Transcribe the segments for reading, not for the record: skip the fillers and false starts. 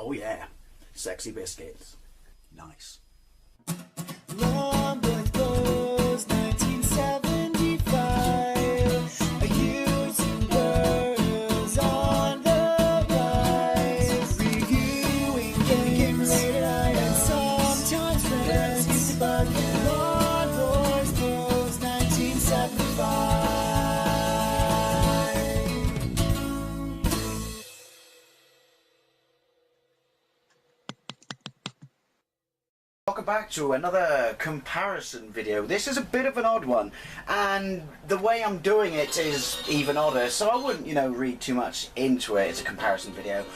Oh yeah, sexy biscuits. Nice. Long goes 1975. A YouTuber's on the rise. Reviewing games late at night and sometimes friends used to bug him. Long goes 1975. Welcome back to another comparison video. This is a bit of an odd one, and the way I'm doing it is even odder, so I wouldn't, read too much into it. It's a comparison video.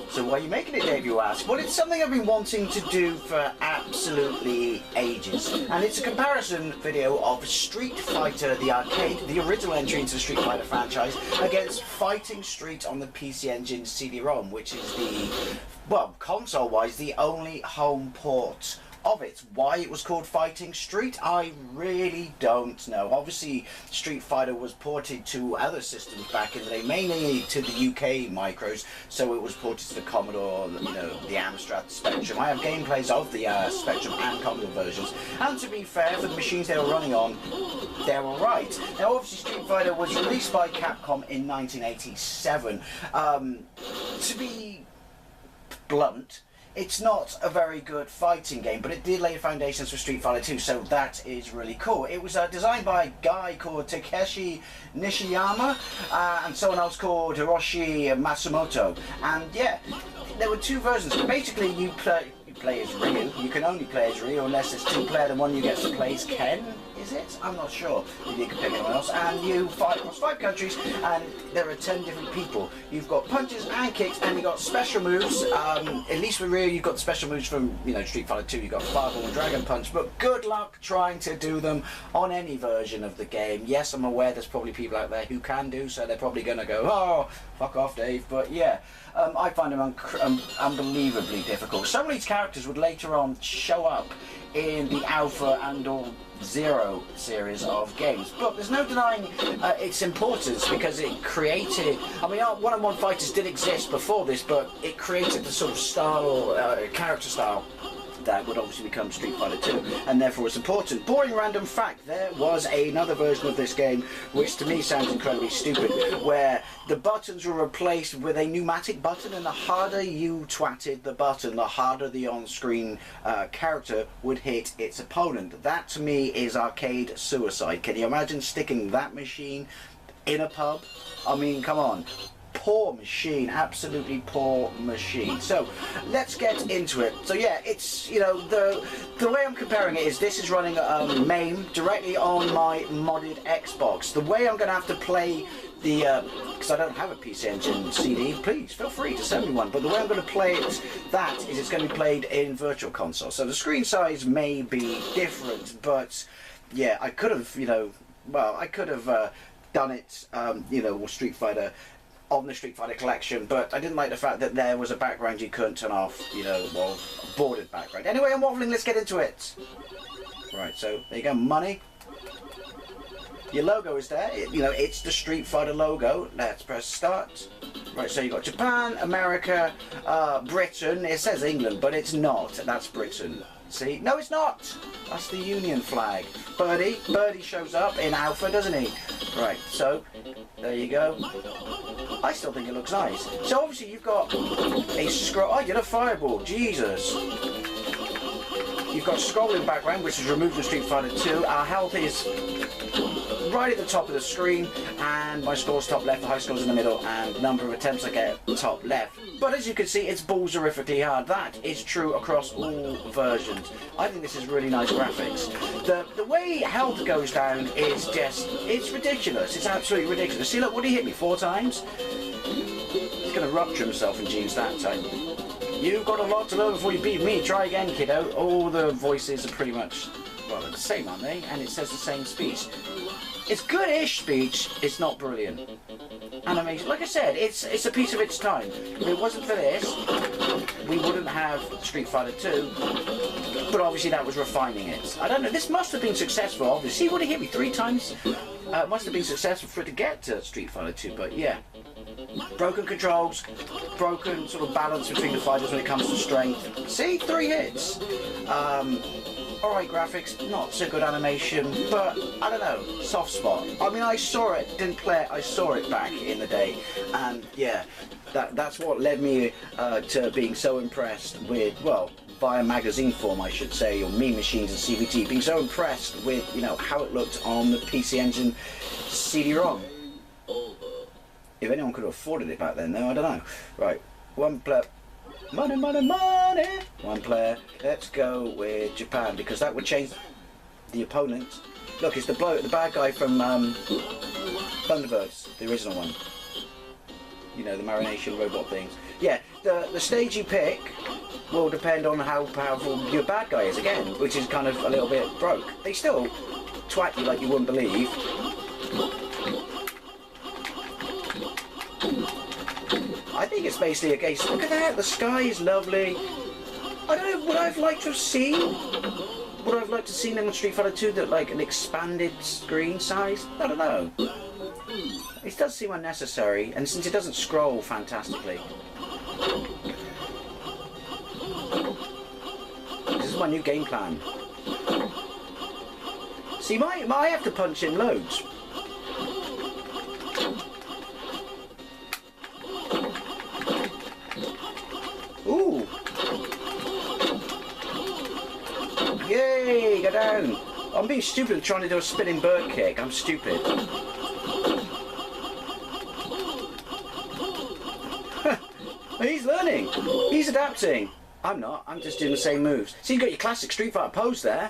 So why are you making it, Dave, you ask? Well, it's something I've been wanting to do for absolutely ages, and it's a comparison video of Street Fighter the arcade, the original entry into the Street Fighter franchise, against Fighting Street on the PC Engine CD-ROM, which is the, well, console-wise, the only home port of it. Why it was called Fighting Street, I really don't know. Obviously, Street Fighter was ported to other systems back in the day, mainly to the UK micros, so it was ported to the Commodore, the Amstrad, the Spectrum. I have gameplays of the Spectrum and Commodore versions, and to be fair, for the machines they were running on, they're alright. Now, obviously, Street Fighter was released by Capcom in 1987. To be blunt, it's not a very good fighting game, but it did lay the foundations for Street Fighter 2, so that is really cool. It was designed by a guy called Takeshi Nishiyama and someone else called Hiroshi Matsumoto. And yeah, there were two versions. Basically, you play as Ryu. You can only play as Ryu unless it's two-player. The one you get to play is Ken, is it? I'm not sure. You can pick anyone else. And you fight across 5 countries, and there are 10 different people. You've got punches and kicks, and you've got special moves. At least with Ryu, you've got the special moves from Street Fighter 2. You've got Fireball and Dragon Punch, but good luck trying to do them on any version of the game. Yes, I'm aware there's probably people out there who can do, so they're probably going to go, oh, fuck off, Dave. But yeah, I find them unbelievably difficult. Some of these characters would later on show up in the Alpha and or Zero series of games, but there's no denying its importance, because it created, one-on-one fighters did exist before this, but it created the sort of style, character style that would obviously become Street Fighter 2, and therefore it's important. Boring random fact, there was another version of this game, which to me sounds incredibly stupid, where the buttons were replaced with a pneumatic button, and the harder you twatted the button, the harder the on-screen character would hit its opponent. That to me is arcade suicide. Can you imagine sticking that machine in a pub? I mean, come on. Poor machine, absolutely poor machine. So let's get into it. So yeah, it's the way I'm comparing it is this is running MAME directly on my modded Xbox. The way I'm going to have to play the because I don't have a PC Engine CD, please feel free to send me one, but the way I'm going to play it, that is it's going to be played in Virtual Console. So the screen size may be different, but yeah, I could have I could have done it with Street Fighter on the Street Fighter collection, but I didn't like the fact that there was a background you couldn't turn off, a bordered background. Anyway, I'm waffling, let's get into it. Right, so there you go, money. Your logo is there, it's the Street Fighter logo. Let's press start. Right, so you've got Japan, America, Britain. It says England, but it's not. That's Britain. See? No, it's not. That's the Union flag. Birdie shows up in Alpha, doesn't he? Right, so there you go. I still think it looks nice. So obviously you've got a scroll. Oh, you got a fireball. Jesus. You've got a scrolling background, which is removed from Street Fighter 2. Our health is right at the top of the screen, and my score's top left, the high score's in the middle, and the number of attempts I get top left. But as you can see, it's balls-horrifically hard. That is true across all versions. I think this is really nice graphics. The way health goes down is just, it's ridiculous. It's absolutely ridiculous. See, look, what did he hit me 4 times? He's going to rupture himself in jeans that time. You've got a lot to learn before you beat me. Try again, kiddo. All the voices are pretty much, well, they're the same, aren't they? And it says the same speech. It's good-ish speech, it's not brilliant. Animation, like I said, it's a piece of its time. If it wasn't for this, we wouldn't have Street Fighter 2, but obviously that was refining it. I don't know, this must have been successful, obviously. He would have hit me 3 times. It must have been successful for it to get to Street Fighter 2, but yeah. Broken controls, broken sort of balance between the fighters when it comes to strength. See, 3 hits. Alright graphics, not so good animation, but I don't know, soft spot. I mean, I saw it, didn't play it, I saw it back in the day, and yeah, that's what led me to being so impressed with, well, via magazine form I should say, or Meme Machines and CVT, being so impressed with, you know, how it looked on the PC Engine CD-ROM. If anyone could have afforded it back then, though, I don't know. Right, one player. Money, money, money! One player. Let's go with Japan, because that would change the opponent. Look, it's the bad guy from Thunderbirds, the original one. You know, the marination robot things. Yeah, the stage you pick will depend on how powerful your bad guy is, again, which is kind of a little bit broke. They still twat you like you wouldn't believe. I think it's basically a case, look at that, the sky is lovely. I don't know, would I have liked to have seen? Would I have liked to have seen on Street Fighter 2 that, like, an expanded screen size? I don't know. It does seem unnecessary, and since it doesn't scroll fantastically. This is my new game plan. See, I have to punch in loads. Ooh! Yay! Go down! I'm being stupid trying to do a spinning bird kick. I'm stupid. He's learning. He's adapting. I'm not. I'm just doing the same moves. So you've got your classic Street Fighter pose there.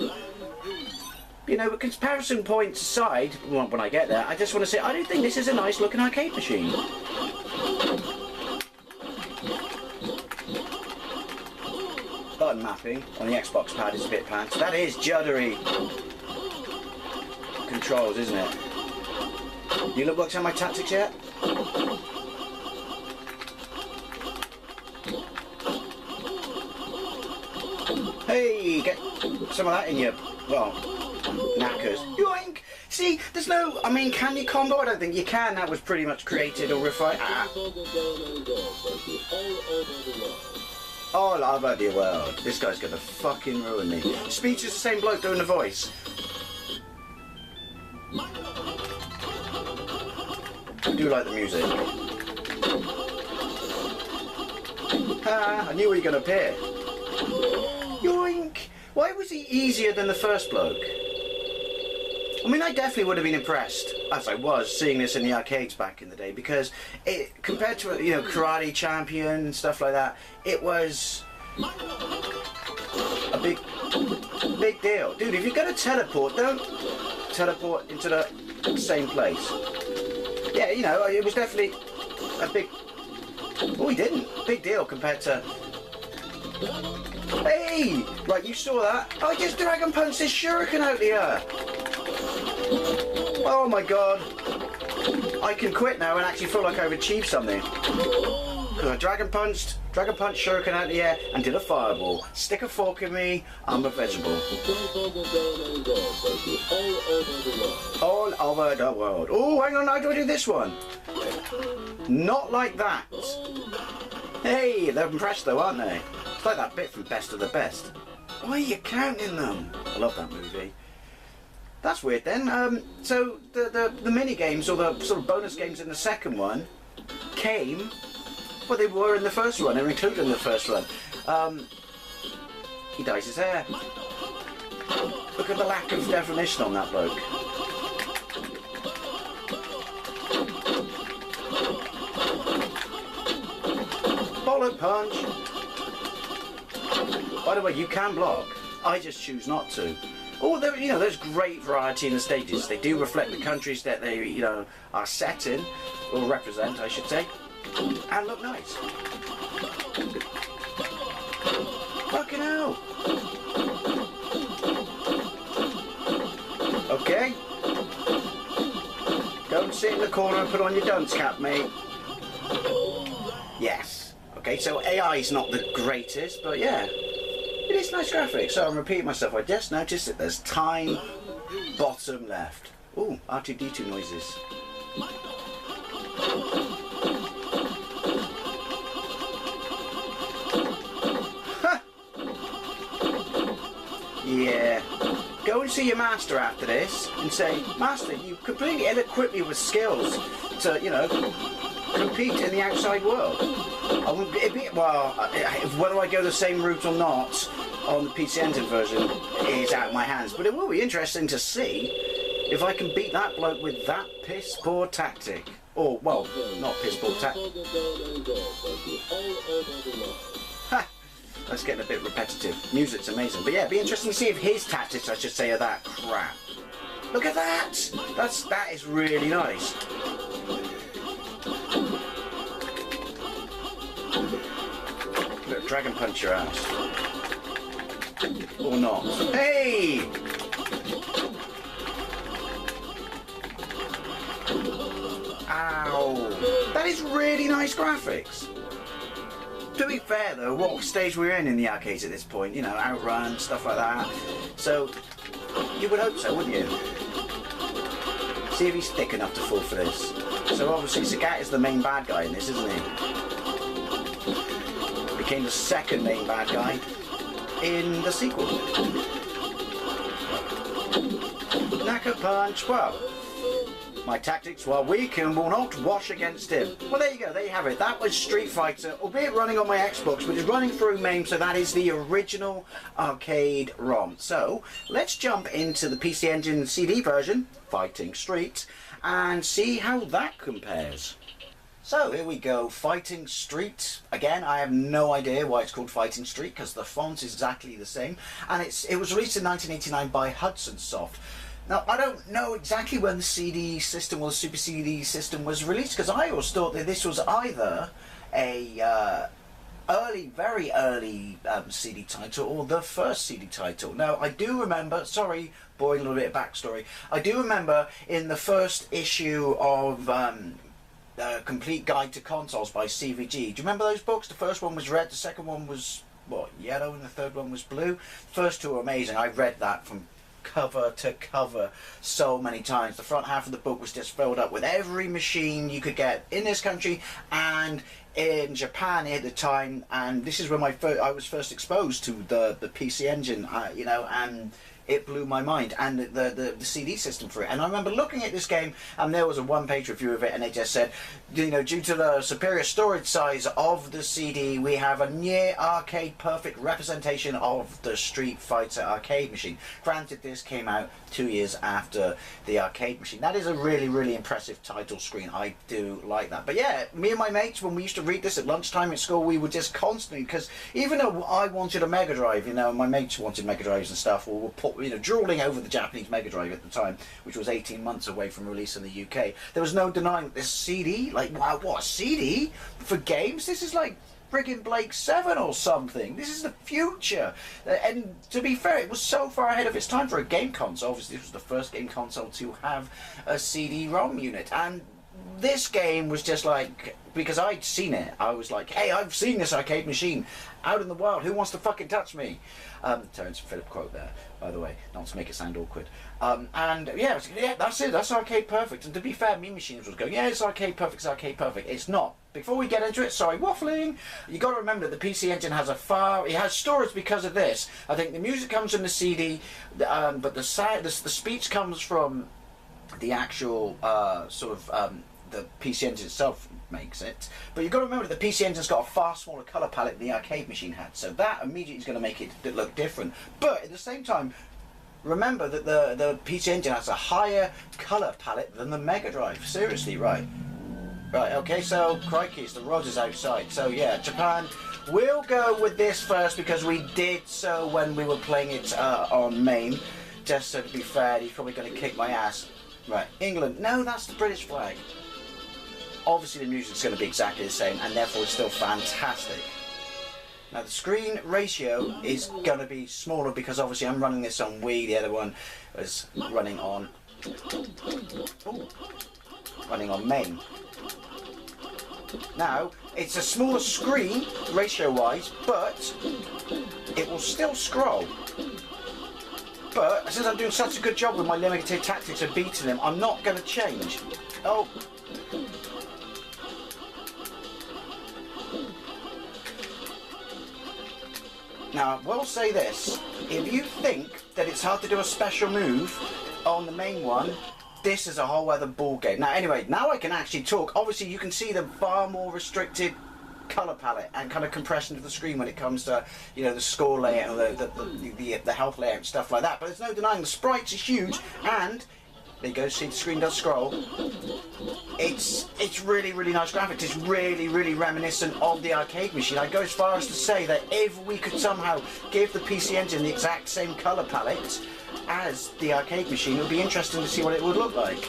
You know, but comparison points aside, when I get there, I just want to say, I do think this is a nice looking arcade machine. Button mapping on the Xbox pad is a bit pants. That is juddery controls, isn't it? You look worked out my tactics yet? Hey, get some of that in your, well, knackers. Yoink! See, there's no, I mean, can you combo? I don't think you can. That was pretty much created or refined. All over the world. This guy's gonna fucking ruin me. Speech is the same bloke doing the voice. I do like the music. I knew he was gonna appear. Yoink! Why was he easier than the first bloke? I mean, I definitely would have been impressed, as I was, seeing this in the arcades back in the day, because it, compared to, you know, Karate Champion and stuff like that, it was a big deal. Dude, if you're going to teleport, don't teleport into the same place. Yeah, you know, it was definitely a big... Oh, he didn't. Big deal compared to... Hey! Right, you saw that? I just Dragon Punched this shuriken out here! Oh my god! I can quit now and actually feel like I've achieved something. Because I Dragon Punched shuriken out the air and did a fireball. Stick a fork in me, I'm a vegetable. All over the world. Oh, hang on, how do I do this one? Not like that. Hey, they're impressed though, aren't they? It's like that bit from Best of the Best. Why are you counting them? I love that movie. That's weird then. So the mini games or the sort of bonus games in the second one came, well, they were in the first one. They were included in the first one. He dyes his hair. Look at the lack of definition on that bloke. Bollock punch. By the way, you can block. I just choose not to. Oh, there, you know, there's great variety in the stages. They do reflect the countries that they, you know, are set in, or represent, I should say, and look nice. Fucking hell. Okay. Don't sit in the corner and put on your dunce cap, mate. Yes. Okay, so AI is not the greatest, but yeah. It is nice graphics. So I'm repeating myself. I just noticed that there's time bottom left. Ooh, R2-D2 noises. see your master after this and say, Master, you completely ill-equipped me with skills to, you know, compete in the outside world. Well, whether I go the same route or not on the PC Engine version is out of my hands, but it will be interesting to see if I can beat that bloke with that piss-poor tactic. Or, well, not piss-poor tactic. Ha! That's getting a bit repetitive. Music's amazing. But yeah, it'd be interesting to see if his tactics, I should say, are that crap. Look at that! That is really nice. Look, dragon punch your ass. Or not. Hey! Ow! That is really nice graphics. To be fair though, what stage we're in the arcades at this point, you know, Outrun, stuff like that. So, you would hope so, wouldn't you? See if he's thick enough to fall for this. So obviously Sagat is the main bad guy in this, isn't he? Became the second main bad guy in the sequel. Knacker punch, well, my tactics while weak and will not wash against him. Well, there you go, there you have it. That was Street Fighter, albeit running on my Xbox, but it's running through MAME, so that is the original arcade ROM. So, let's jump into the PC Engine CD version, Fighting Street, and see how that compares. So here we go, Fighting Street. Again, I have no idea why it's called Fighting Street, because the font is exactly the same, and it was released in 1989 by Hudson Soft. Now, I don't know exactly when the CD system or the Super CD system was released, because I always thought that this was either a very early CD title or the first CD title. Now, I do remember, sorry, boring a little bit of backstory, I do remember in the first issue of Complete Guide to Consoles by CVG. Do you remember those books? The first one was red, the second one was, what, yellow, and the third one was blue? The first two were amazing. I read that from cover to cover so many times. The front half of the book was just filled up with every machine you could get in this country and in Japan at the time, and this is when I was first exposed to the PC Engine, you know, and it blew my mind, and the CD system for it. And I remember looking at this game, and there was a one-page review of it, and it just said, you know, due to the superior storage size of the CD, we have a near arcade perfect representation of the Street Fighter arcade machine. Granted, this came out 2 years after the arcade machine. That is a really, really impressive title screen. I do like that. But yeah, me and my mates, when we used to read this at lunchtime at school, we would just constantly, because even though I wanted a Mega Drive, you know, my mates wanted Mega Drives and stuff, or were put, you know, drooling over the Japanese Mega Drive at the time, which was 18 months away from release in the UK. There was no denying that this CD, like, wow, what, a CD for games? This is like friggin' Blake 7 or something. This is the future. And to be fair, it was so far ahead of its time for a game console. Obviously, this was the first game console to have a CD-ROM unit. And this game was just like, because I'd seen it, I was like, hey, I've seen this arcade machine out in the wild. Who wants to fucking touch me? Terence Phillip quote there, by the way, not to make it sound awkward. And yeah, that's it. That's arcade perfect. And to be fair, Mean Machines was going, yeah, it's arcade perfect. It's arcade perfect. It's not. Before we get into it, sorry, waffling. You got to remember the PC Engine has it has storage because of this. I think the music comes from the CD, but the speech comes from the actual the PC Engine itself makes it. But you've got to remember that the PC Engine's got a far smaller colour palette than the arcade machine had, so that immediately is going to make it look different. But at the same time, remember that the PC Engine has a higher colour palette than the Mega Drive. Seriously, right? Right, okay, so crikey, it's the roses outside. So yeah, Japan, we'll go with this first because we did so when we were playing it on MAME. Just so to be fair, he's probably going to kick my ass. Right, England, no, that's the British flag. Obviously the music's going to be exactly the same, and therefore it's still fantastic. Now the screen ratio is going to be smaller because obviously I'm running this on Wii, the other one is running on MAME. Now, it's a smaller screen, ratio-wise, but it will still scroll. But since I'm doing such a good job with my limited tactics of beating them, I'm not going to change. Oh. Now, I will say this. If you think that it's hard to do a special move on the main one, this is a whole other ball game. Now, anyway, now I can actually talk. Obviously, you can see the far more restricted colour palette and kind of compression of the screen when it comes to, you know, the score layout, the health layout and stuff like that. But there's no denying the sprites are huge, and there you go, see the screen does scroll. It's really, really nice graphics. It's really, really reminiscent of the arcade machine. I'd go as far as to say that if we could somehow give the PC Engine the exact same colour palette as the arcade machine, it would be interesting to see what it would look like.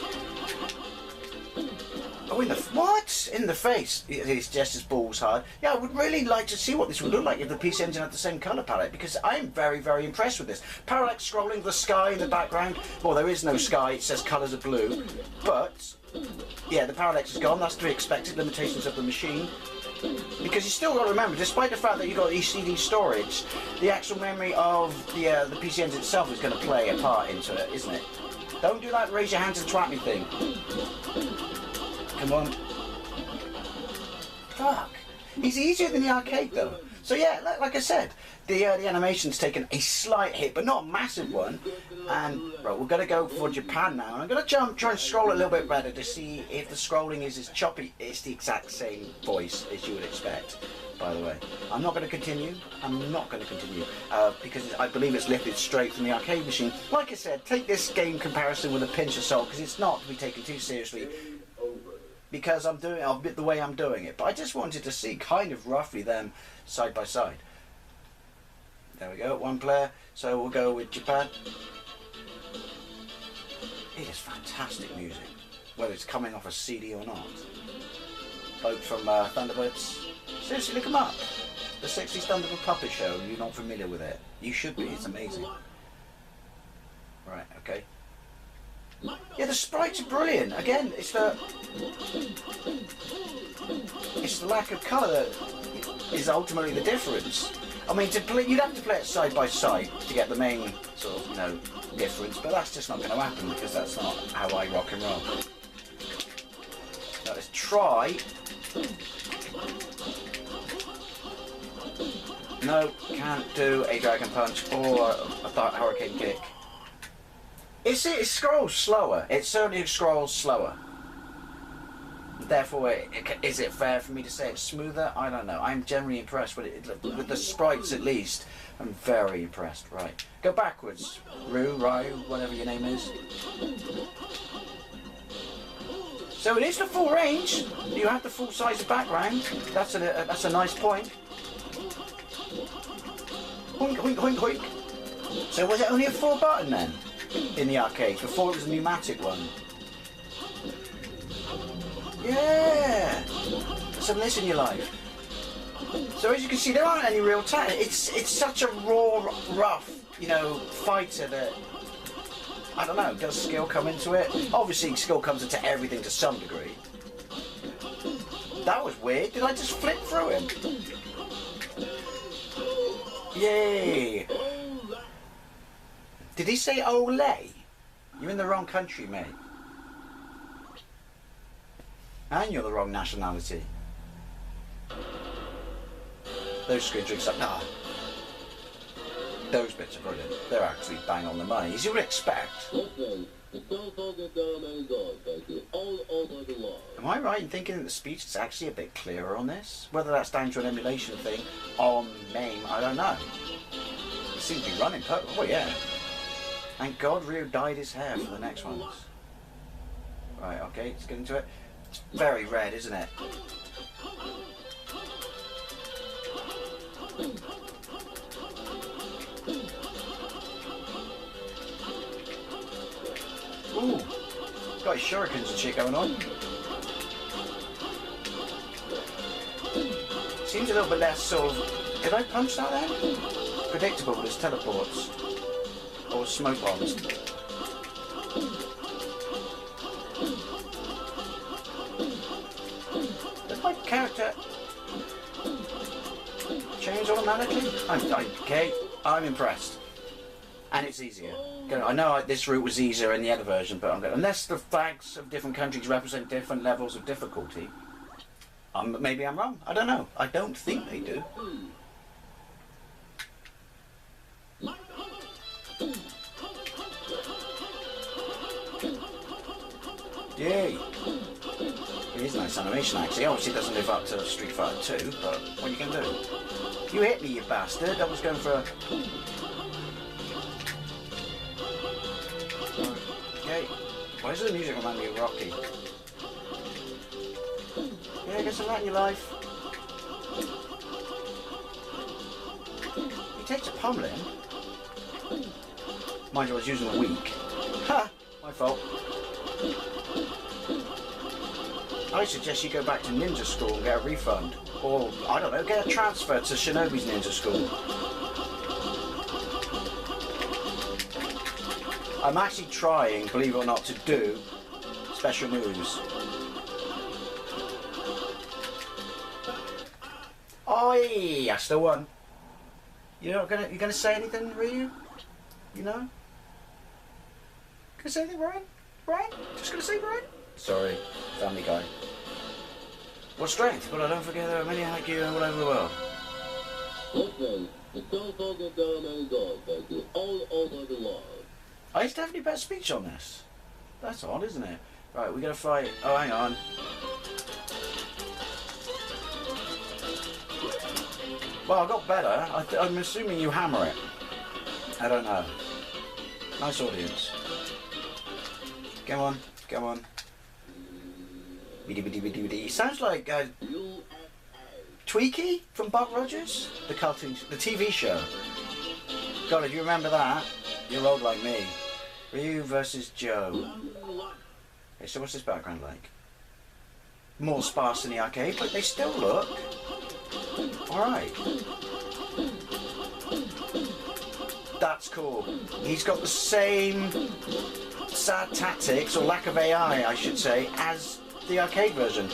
Oh, in the what? In the face? It's just as balls hard. Yeah, I would really like to see what this would look like if the PC Engine had the same colour palette, because I'm very, very impressed with this. Parallax scrolling, the sky in the background. Well, there is no sky. It says colours are blue, but yeah, the parallax is gone. That's to be expected. Limitations of the machine. Because you still got to remember, despite the fact that you've got ECD storage, the actual memory of the PC Engine itself is going to play a part into it, isn't it? Don't do that raise your hands and twat me thing. Come on. Fuck. He's easier than the arcade though. So yeah, like I said, the animation's taken a slight hit, but not a massive one. And right, we're going to go for Japan now. And I'm going to try and scroll a little bit better to see if the scrolling is as choppy. It's the exact same voice as you would expect, by the way. I'm not going to continue. I'm not going to continue because I believe it's lifted straight from the arcade machine. Like I said, take this game comparison with a pinch of salt, because it's not to be taken too seriously, because I'm doing it the way I'm doing it. But I just wanted to see kind of roughly them side by side. There we go, one player. So we'll go with Japan. It is fantastic music, whether it's coming off a CD or not. Bloke from Thunderbirds. Seriously, look him up. The 60s Thunderbird Puppet Show. You're not familiar with it? You should be. It's amazing. Right. Okay. Yeah, the sprites are brilliant. Again, it's the lack of colour that is ultimately the difference. I mean, you'd have to play it side by side to get the main sort of, you know, difference, but that's just not going to happen because that's not how I rock and roll. Now let's try. No, can't do a dragon punch or a hurricane kick. It scrolls slower. It certainly scrolls slower. Therefore, is it fair for me to say it's smoother? I don't know. I'm generally impressed with the sprites, at least. I'm very impressed. Right, go backwards. Ryu, whatever your name is. So it is the full range. You have the full size of background. That's a nice point. Hoink, hoink, hoink, hoink. So was it only a 4 button then in the arcades before it was a pneumatic one? Yeah! Some of this in your life. So as you can see, there aren't any real it's such a raw, rough, you know, fighter that, I don't know, does skill come into it? Obviously skill comes into everything to some degree. That was weird. Did I just flip through him? Yay! Did he say ole? You're in the wrong country, mate. And you're the wrong nationality. Those screen drinks up. Nah. Those bits are brilliant. They're actually bang on the money, as you would expect. Am I right in thinking that the speech is actually a bit clearer on this? Whether that's down to an emulation thing on MAME, I don't know. It seems to be running perfect. Oh yeah. Thank God Ryu dyed his hair for the next ones. Right, okay, let's get into it. It's very red, isn't it? Ooh, got his shurikens and shit going on. Seems a little bit less sort of... Did I punch that then? Predictable with his teleports. Or smoke bombs. Does my character change automatically? Okay, I'm impressed. And it's easier. I know this route was easier in the other version, but I'm going, unless the flags of different countries represent different levels of difficulty, maybe I'm wrong. I don't know. I don't think they do. animation actually. Obviously it doesn't live up to Street Fighter 2, but what are you going to do? You hit me, you bastard. I was going for a... Okay. Why does the music remind me of Rocky? Yeah, get some of that in your life. He takes a pummeling. Mind you, I was using a weak. Ha! My fault. I suggest you go back to ninja school and get a refund. Or, I don't know, get a transfer to Shinobi's ninja school. I'm actually trying, believe it or not, to do special moves. Oi! I still won. You're gonna say anything, Ryu? You know? Gonna say anything, Ryan? Ryan? Just gonna say Ryan? Sorry, Family Guy. What strength? But I don't forget there are many like you all over the world. Listen, the telephone will go and go, thank you, all over the world. I used to have any better speech on this. That's odd, isn't it? Right, we gotta fight. Oh, hang on. Well, I got better. I'm assuming you hammer it. I don't know. Nice audience. Come on, come on. Sounds like Tweaky from Buck Rogers, the cartoon, the TV show. God, if you remember that, you're old like me. Ryu versus Joe. Okay, so what's this background like? More sparse than the arcade, but they still look alright. That's cool. He's got the same sad tactics, or lack of AI, I should say, as the arcade version.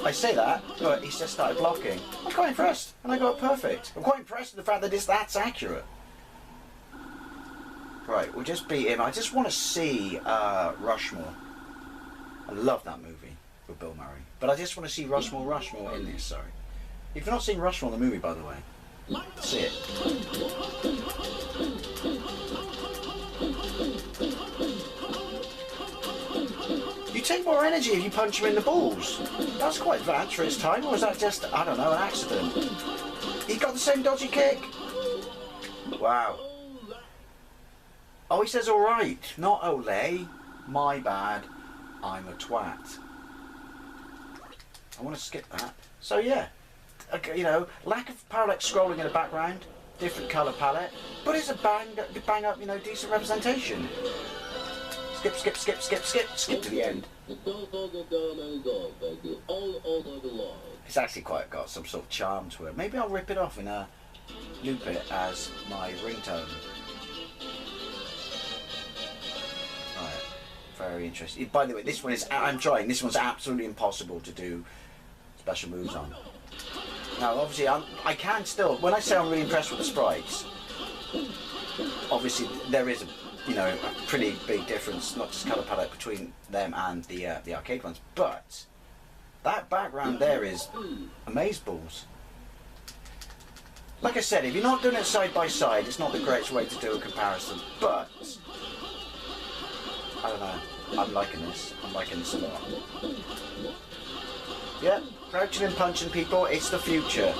I say that, but he's just started blocking. I'm quite impressed, and I got it perfect. I'm quite impressed with the fact that that's accurate. Right, we'll just beat him. I just want to see Rushmore. I love that movie with Bill Murray. But I just want to see Rushmore in this, sorry. If you've not seen Rushmore the movie, by the way, see it. You take more energy if you punch him in the balls. That's quite advanced for his time, or is that just, I don't know, an accident? He got the same dodgy kick? Wow. Oh, he says alright, not Olay. My bad, I'm a twat. I want to skip that. So yeah, you know, lack of parallax scrolling in the background, different colour palette, but it's a bang up, you know, decent representation. Skip, skip, skip, skip, skip, skip to the end. It's actually quite got some sort of charm to it. Maybe I'll rip it off and loop it as my ringtone. Right, very interesting. By the way, this one is, I'm trying, this one's absolutely impossible to do special moves on. Now, obviously, I can still, when I say I'm really impressed with the sprites, obviously there is a, you know, a pretty big difference, not just colour palette, between them and the arcade ones, but that background there is amazeballs. Like I said, if you're not doing it side by side, it's not the greatest way to do a comparison, but I don't know, I'm liking this a lot. Yeah, crouching and punching people, it's the future.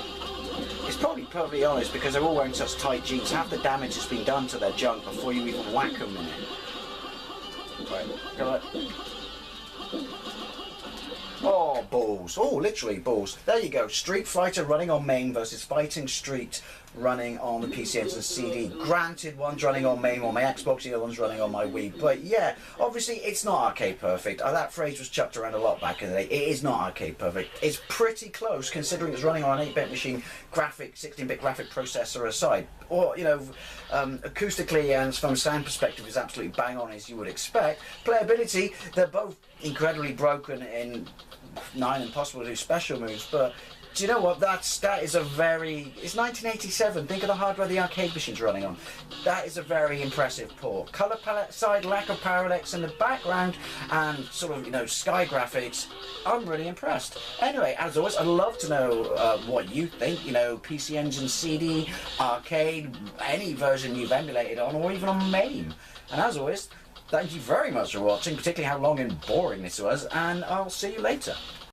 It's probably perfectly honest because they're all wearing such tight jeans. Half the damage has been done to their junk before you even whack them in it. Right, go on. Oh, balls. Oh, literally balls. There you go. Street Fighter running on MAME versus Fighting Street running on the PC Engine CD. Granted, one's running on MAME on my Xbox, the other one's running on my Wii. But yeah, obviously it's not arcade perfect. That phrase was chucked around a lot back in the day. It is not arcade perfect. It's pretty close considering it's running on an 8-bit machine, graphic, 16-bit graphic processor aside. Or, you know, acoustically and from a sound perspective is absolutely bang on as you would expect. Playability, they're both incredibly broken in 9 impossible to do special moves, but do you know what, that is a very, it's 1987, think of the hardware the arcade machine's running on. That is a very impressive port. Colour palette side, lack of parallax in the background, and sort of, you know, sky graphics, I'm really impressed. Anyway, as always, I'd love to know what you think, you know, PC Engine CD, arcade, any version you've emulated on, or even on MAME. And as always, thank you very much for watching, particularly how long and boring this was, and I'll see you later.